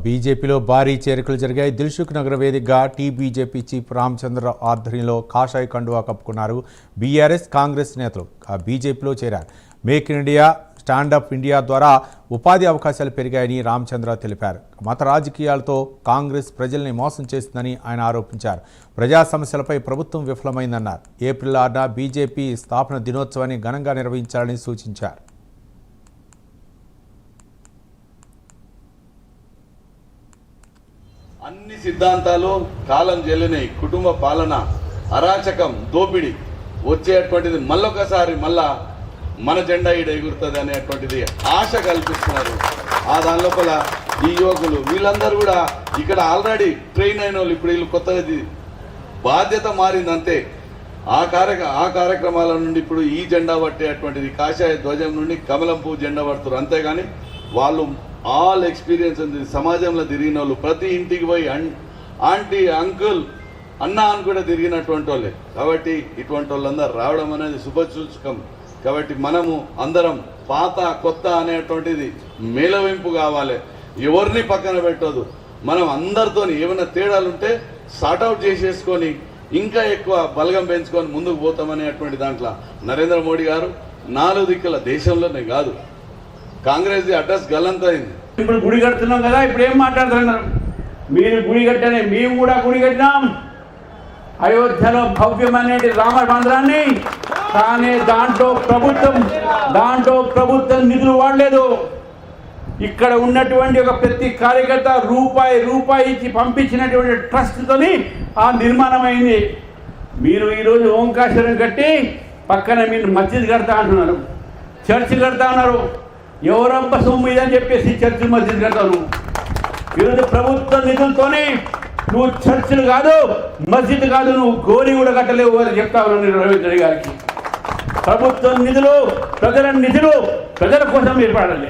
బీజేపీలో భారీ చేరికలు జరిగాయి. దిల్సుఖ్ నగర్ వేదికగా టీబీజేపీ చీఫ్ రామచంద్రరావు ఆధ్వర్యంలో కాషాయ కండువా కప్పుకున్నారు బీఆర్ఎస్ కాంగ్రెస్ నేతలు. బీజేపీలో చేరారు. Make in India, stand up India ద్వారా ఉపాధి అవకాశాలు పెరిగాయని రామచంద్రరావు తెలిపారు. మత రాజకీయాలతో కాంగ్రెస్ ప్రజల్ని మోసం చేస్తుందని ఆయన ఆరోపించారు. ప్రజా సమస్యలపై ప్రభుత్వం విఫలమైందన్నారు. ఏప్రిల్ 6న బీజేపీ స్థాపన దినోత్సవాన్ని ఘనంగా నిర్వహించాలని సూచించారు. అన్ని సిద్ధాంతాలు కాలం చెల్లినాయి. కుటుంబ పాలన, అరాచకం, దోపిడి వచ్చేటువంటిది మళ్ళొకసారి మళ్ళా మన జెండా ఈడ ఎగురుతుంది అనేటువంటిది ఆశ కల్పిస్తున్నారు. ఆ దాని లోపల ఈ యువకులు వీళ్ళందరూ కూడా ఇక్కడ ఆల్రెడీ ట్రైన్ అయిన వాళ్ళు ఇప్పుడు వీళ్ళు కొత్తగా బాధ్యత మారిందంతే. ఆ కార్యక్రమాల నుండి ఇప్పుడు ఈ జెండా పట్టేటువంటిది కాషాయ ధ్వజం నుండి కమలం పువ్వు జెండా పడుతున్నారు. అంతేగాని వాళ్ళు ఆల్ ఎక్స్పీరియన్స్ ఉంది. సమాజంలో తిరిగిన వాళ్ళు, ప్రతి ఇంటికి పోయి ఆంటీ, అంకుల్, అన్న అని కూడా తిరిగినటువంటి వాళ్ళే. కాబట్టి ఇటువంటి వాళ్ళందరూ రావడం అనేది శుభసూచకం. కాబట్టి మనము అందరం పాత కొత్త అనేటువంటిది మేళవింపు కావాలి. ఎవరిని పక్కన పెట్టదు. మనం అందరితో ఏమైనా తేడాలుంటే సార్ట్అవుట్ చేసేసుకొని ఇంకా ఎక్కువ బలగం పెంచుకొని ముందుకు పోతామనేటువంటి దాంట్లో నరేంద్ర మోడీ గారు 4 దిక్కుల దేశంలోనే కాదు, కాంగ్రెస్ అడ్రస్ గల్లంతైంది. ఇప్పుడు గుడి కడుతున్నాం కదా, ఇప్పుడు ఏం మాట్లాడుతున్నారు? మీరు గుడి కట్టానే, మేము కూడా గుడి కట్టినాం అయోధ్యలో భవ్యమనేటి రామ మందిరాన్ని. కానీ దాంట్లో ప్రభుత్వం నిధులు వాడలేదు. ఇక్కడ ఉన్నటువంటి ఒక ప్రతి కార్యకర్త రూపాయి ఇచ్చి పంపించినటువంటి ట్రస్ట్తోని ఆ నిర్మాణమైంది. మీరు ఈరోజు ఓంకాశ్వరం కట్టి పక్కన మీరు మస్జిద్ కడతా అంటున్నారు, చర్చ్ కడతా ఉన్నారు. ఎవరబ్బ సొమ్ము ఇదని చెప్పేసి చర్చ్ మస్జిద్ కడతాను. ఈరోజు ప్రభుత్వ నిధులతోనే నువ్వు చర్చిలు కాదు, మస్జిద్ కాదు, నువ్వు గోరి కూడా కట్టలేవు అని చెప్తా ఉన్నాను రేవంత్ రెడ్డి గారికి. ప్రభుత్వ నిధులు, ప్రజల నిధులు ప్రజల కోసం ఏర్పడాలి.